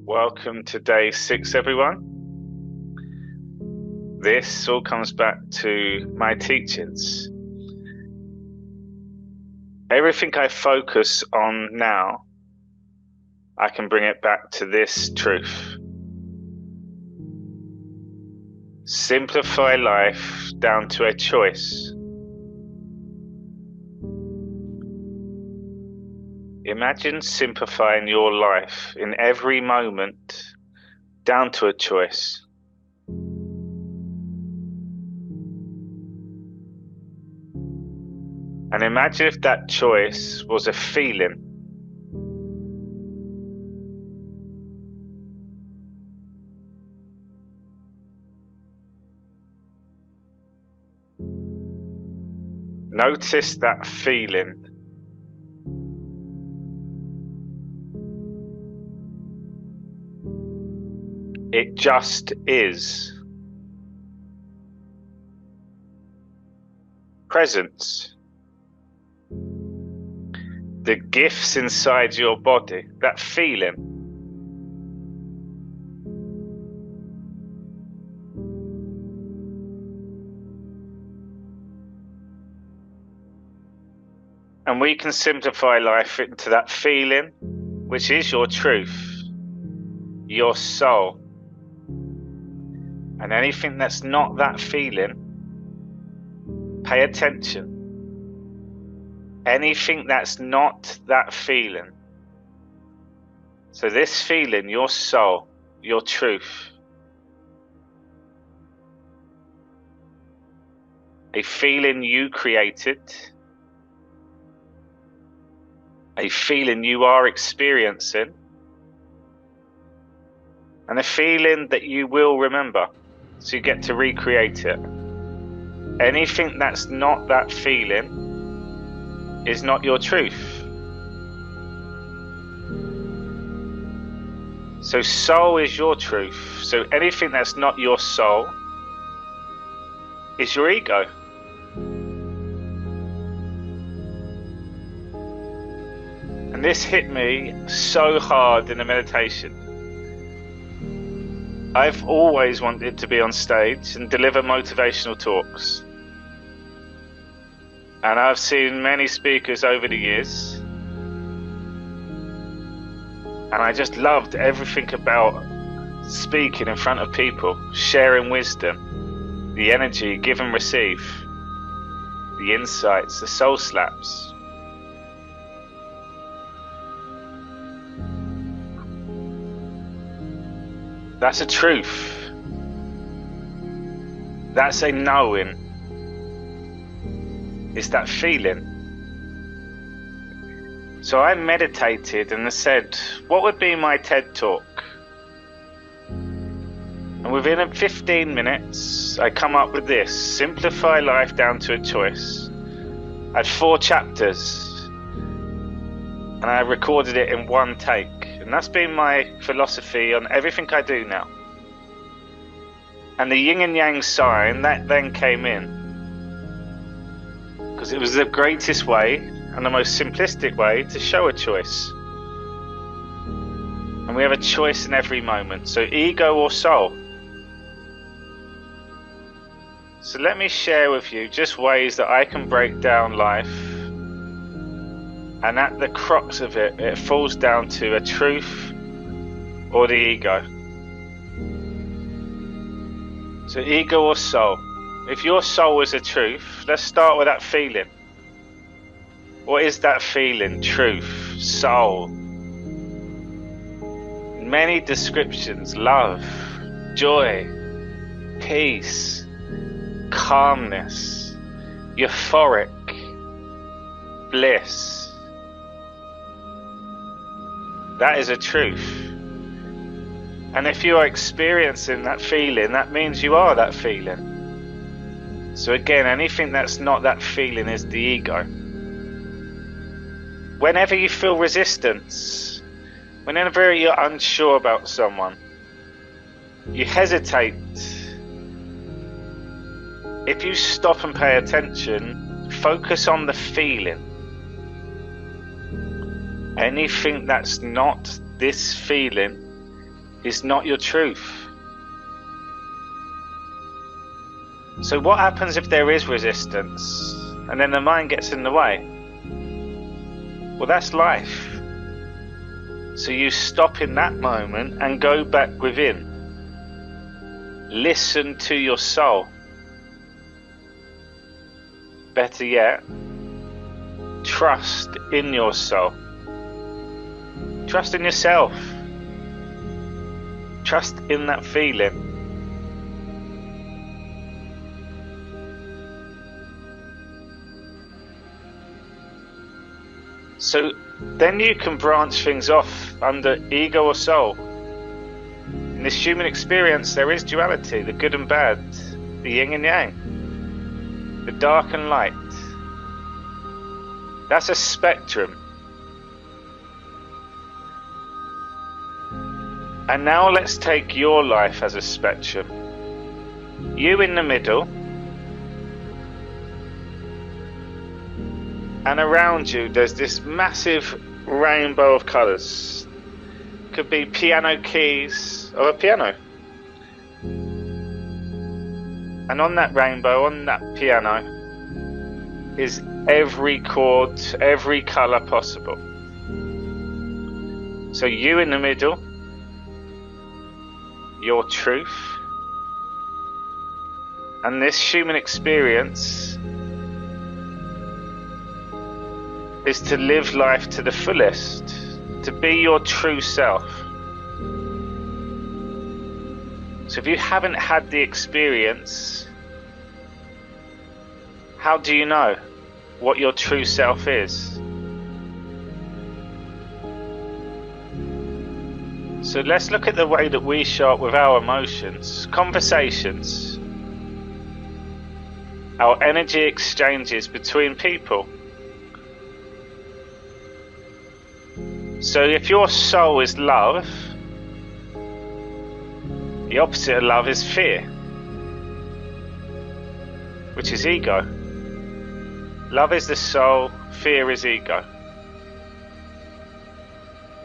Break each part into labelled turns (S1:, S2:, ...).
S1: Welcome to day 6, everyone. This all comes back to my teachings. Everything I focus on now, I can bring it back to this truth. Simplify life down to a choice. Imagine simplifying your life in every moment down to a choice. And imagine if that choice was a feeling. Notice that feeling. It just is. Presence. The gifts inside your body, that feeling. And we can simplify life into that feeling, which is your truth, your soul. And anything that's not that feeling, pay attention. Anything that's not that feeling. So this feeling, your soul, your truth. A feeling you created. A feeling you are experiencing. And a feeling that you will remember. So you get to recreate it. Anything that's not that feeling is not your truth. So soul is your truth. So anything that's not your soul is your ego. And this hit me so hard in the meditation. I've always wanted to be on stage and deliver motivational talks. And I've seen many speakers over the years. And I just loved everything about speaking in front of people, sharing wisdom, the energy, give and receive, the insights, the soul slaps. That's a truth. That's a knowing. It's that feeling. So I meditated and I said, what would be my TED talk? And within 15 minutes, I come up with this: simplify life down to a choice. I had 4 chapters and I recorded it in one take. And that's been my philosophy on everything I do now. And the yin and yang sign, that then came in. Because it was the greatest way and the most simplistic way to show a choice. And we have a choice in every moment. So ego or soul. So let me share with you just ways that I can break down life. And at the crux of it, it falls down to a truth or the ego. So ego or soul. If your soul is a truth, let's start with that feeling. What is that feeling? Truth, soul. Many descriptions: love, joy, peace, calmness, euphoric, bliss. That is a truth. And if you are experiencing that feeling, that means you are that feeling. So again, anything that's not that feeling is the ego. Whenever you feel resistance, whenever you're unsure about someone, you hesitate. If you stop and pay attention, focus on the feeling. Anything that's not this feeling is not your truth. So what happens if there is resistance and then the mind gets in the way? Well, that's life. So you stop in that moment and go back within. Listen to your soul. Better yet, trust in your soul. Trust in yourself. Trust in that feeling. So then you can branch things off under ego or soul. In this human experience, there is duality, the good and bad, the yin and yang, the dark and light. That's a spectrum. And now let's take your life as a spectrum. You in the middle, and around you there's this massive rainbow of colours. Could be piano keys or a piano. And on that rainbow, on that piano, is every chord, every colour possible. So you in the middle, your truth, and this human experience is to live life to the fullest, to be your true self. So if you haven't had the experience, how do you know what your true self is? So let's look at the way that we show up with our emotions, conversations, our energy exchanges between people. So if your soul is love, the opposite of love is fear, which is ego. Love is the soul, fear is ego.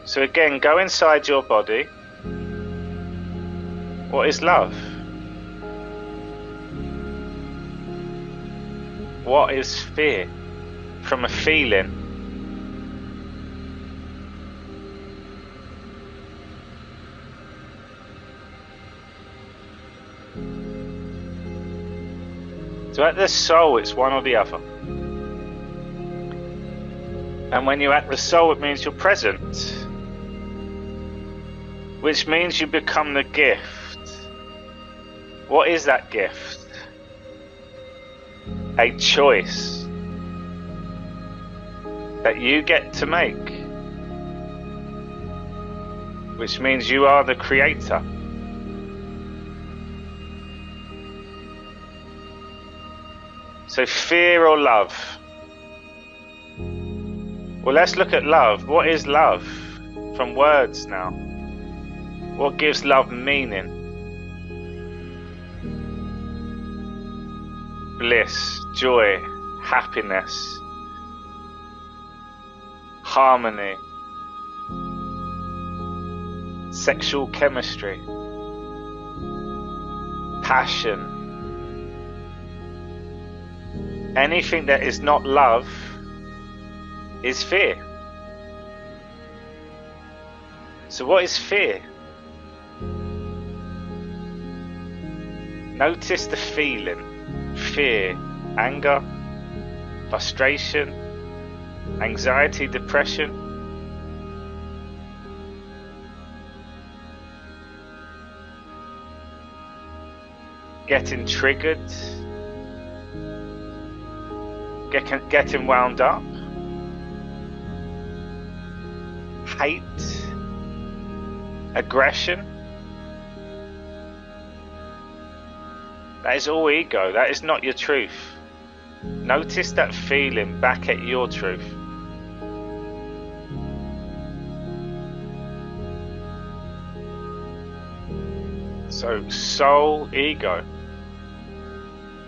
S1: So again, go inside your body. What is love? What is fear? From a feeling. So at the soul, it's one or the other. And when you're at the soul, it means you're present, which means you become the gift. What is that gift? A choice that you get to make, which means you are the creator. So fear or love? Well, let's look at love. What is love? From words now. What gives love meaning? Bliss, joy, happiness, harmony, sexual chemistry, passion. Anything that is not love is fear. So what is fear? Notice the feeling. Fear, anger, frustration, anxiety, depression. Getting triggered, getting wound up, hate, aggression. That is all ego. That is not your truth. Notice that feeling back at your truth. So soul, ego,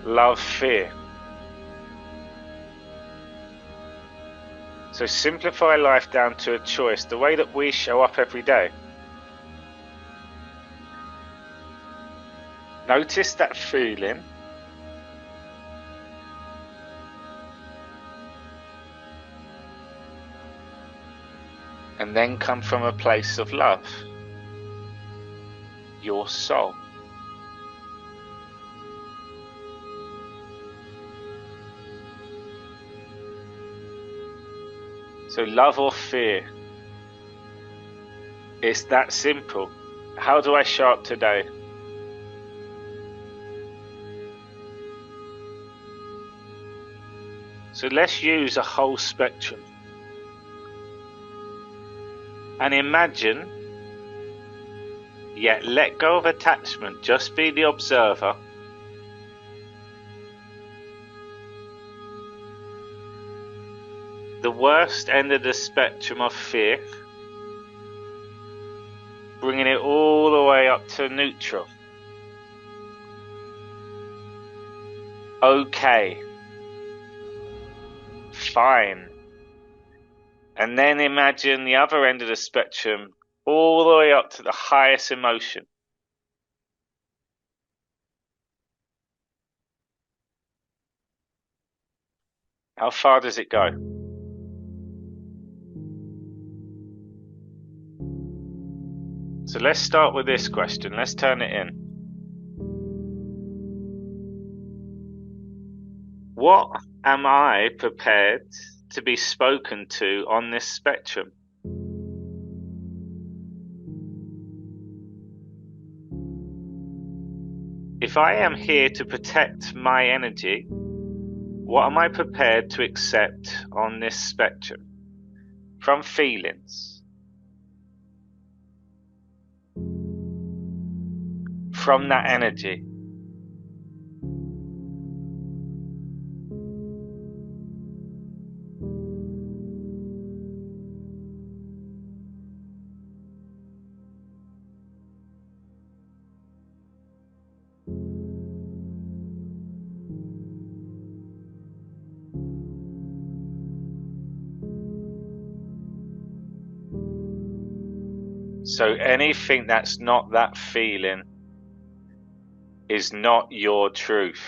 S1: love, fear. So simplify life down to a choice, the way that we show up every day. Notice that feeling. And then come from a place of love. Your soul. So love or fear. It's that simple. How do I show up today? So let's use a whole spectrum. And imagine, yet let go of attachment, just be the observer. The worst end of the spectrum of fear, bringing it all the way up to neutral. Okay. Fine. And then imagine the other end of the spectrum, all the way up to the highest emotion. How far does it go? So let's start with this question. Let's turn it in. What am I prepared to be spoken to on this spectrum? If I am here to protect my energy, what am I prepared to accept on this spectrum? From feelings. From that energy. So anything that's not that feeling is not your truth.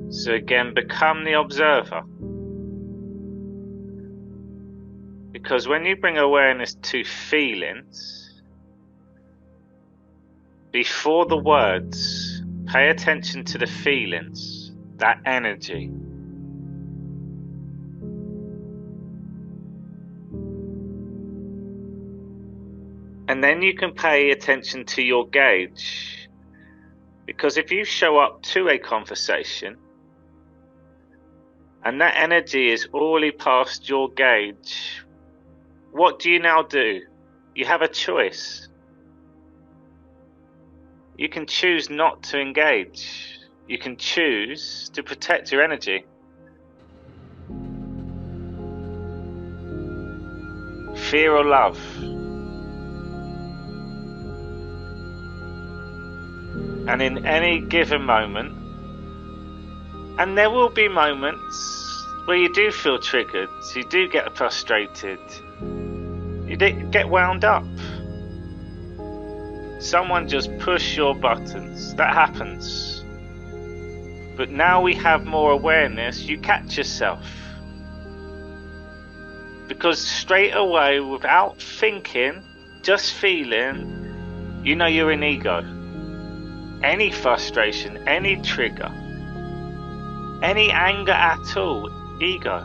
S1: So again, become the observer. Because when you bring awareness to feelings, before the words, pay attention to the feelings, that energy. And then you can pay attention to your gauge. Because if you show up to a conversation and that energy is already past your gauge, what do you now do? You have a choice. You can choose not to engage. You can choose to protect your energy. Fear or love. And in any given moment, and there will be moments where you do feel triggered, you do get frustrated, you get wound up. Someone just push your buttons, that happens. But now we have more awareness, you catch yourself. Because straight away, without thinking, just feeling, you know you're in ego. Any frustration, any trigger, any anger at all, ego.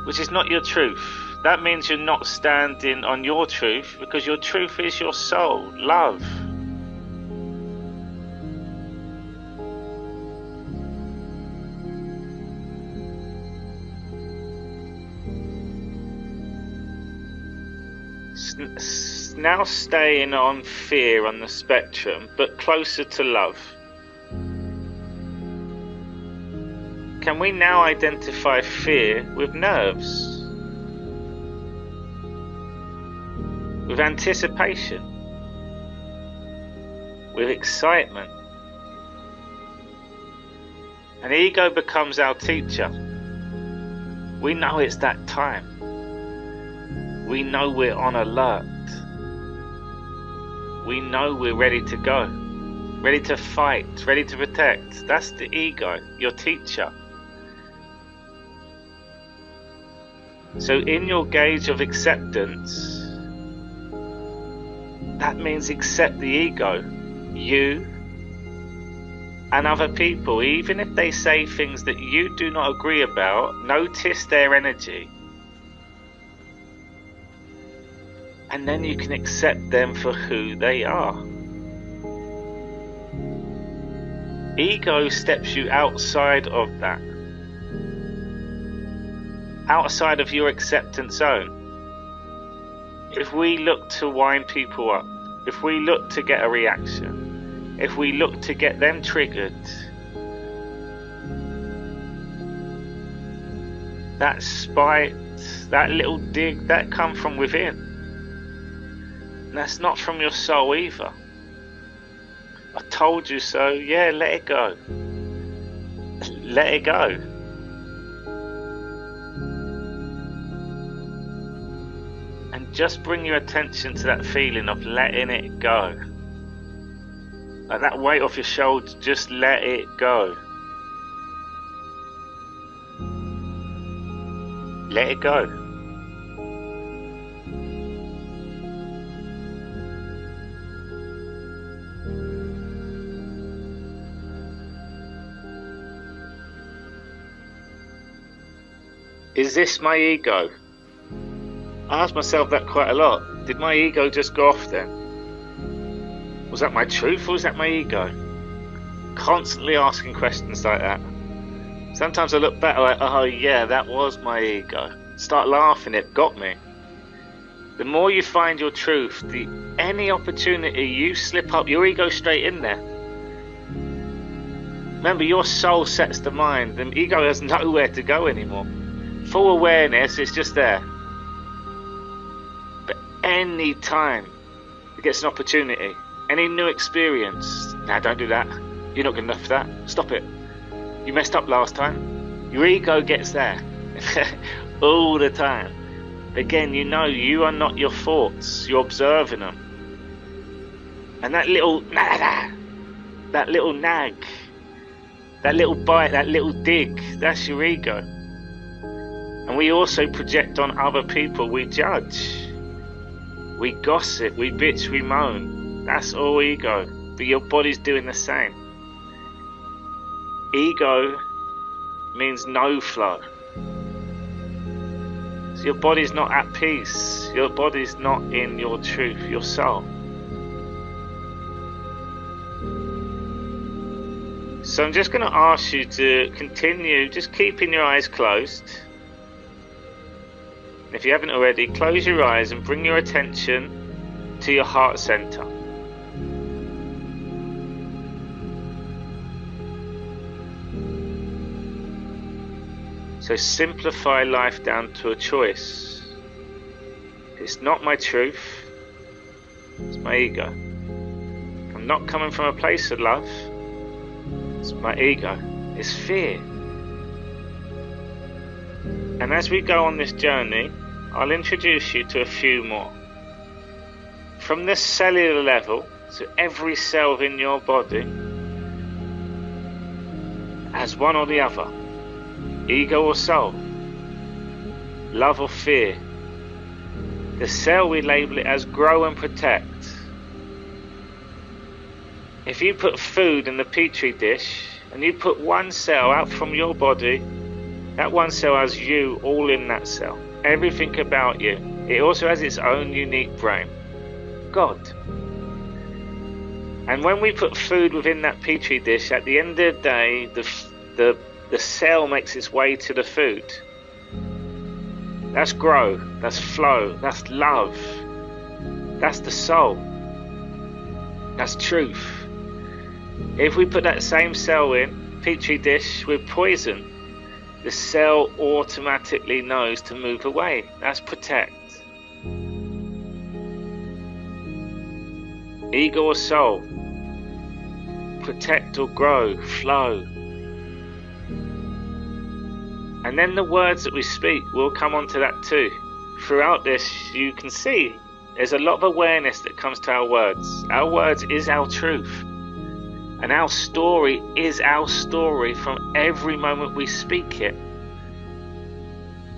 S1: Which is not your truth. That means you're not standing on your truth, because your truth is your soul, love. Now staying on fear on the spectrum, but closer to love. Can we now identify fear with nerves? With anticipation? With excitement? And ego becomes our teacher. We know it's that time. We know we're on alert. We know we're ready to go, ready to fight, ready to protect. That's the ego, your teacher. So in your gauge of acceptance, that means accept the ego, you, and other people. Even if they say things that you do not agree about, notice their energy. And then you can accept them for who they are. Ego steps you outside of that. Outside of your acceptance zone. If we look to wind people up, if we look to get a reaction, if we look to get them triggered, that spite, that little dig, that come from within. And that's not from your soul either. I told you so. Yeah, let it go. Let it go. And just bring your attention to that feeling of letting it go. Like that weight off your shoulders, just let it go. Let it go. Is this my ego? I ask myself that quite a lot. Did my ego just go off then? Was that my truth or was that my ego? Constantly asking questions like that. Sometimes I look back like, oh yeah, that was my ego. Start laughing, it got me. The more you find your truth, any opportunity you slip up, your ego straight in there. Remember, your soul sets the mind. The ego has nowhere to go anymore. Full awareness, it's just there. But any time it gets an opportunity, any new experience, nah, don't do that. You're not good enough for that. Stop it. You messed up last time. Your ego gets there all the time. Again, you know you are not your thoughts. You're observing them. And that little nag, that little bite, that little dig, that's your ego. And we also project on other people. We judge, we gossip, we bitch, we moan. That's all ego. But your body's doing the same. Ego means no flow. So your body's not at peace. Your body's not in your truth, your soul. So I'm just going to ask you to continue just keeping your eyes closed. If you haven't already, close your eyes and bring your attention to your heart center. So simplify life down to a choice. It's not my truth, it's my ego. I'm not coming from a place of love, it's my ego, it's fear. And as we go on this journey, I'll introduce you to a few more. From the cellular level, so every cell in your body has one or the other. Ego or soul, love or fear. The cell, we label it as grow and protect. If you put food in the petri dish and you put one cell out from your body, that one cell has you all in that cell. Everything about you. It also has its own unique brain. God. And when we put food within that petri dish, at the end of the day, the cell makes its way to the food. That's grow, that's flow, that's love, that's the soul, that's truth. If we put that same cell in, petri dish with poison, the cell automatically knows to move away. That's protect. Ego or soul, protect or grow, flow. And then the words that we speak will come onto that too. Throughout this, you can see there's a lot of awareness that comes to our words. Our words is our truth. And our story is our story from every moment we speak it.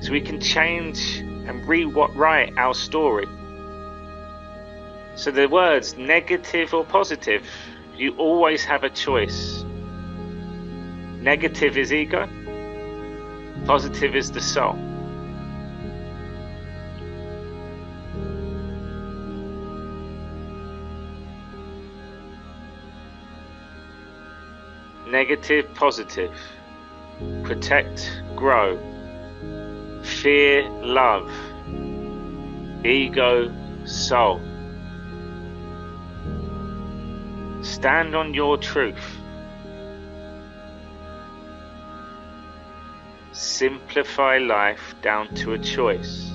S1: So we can change and rewrite our story. So the words, negative or positive, you always have a choice. Negative is ego. Positive is the soul. Negative, positive. Protect, grow. Fear, love. Ego, soul. Stand on your truth. Simplify life down to a choice.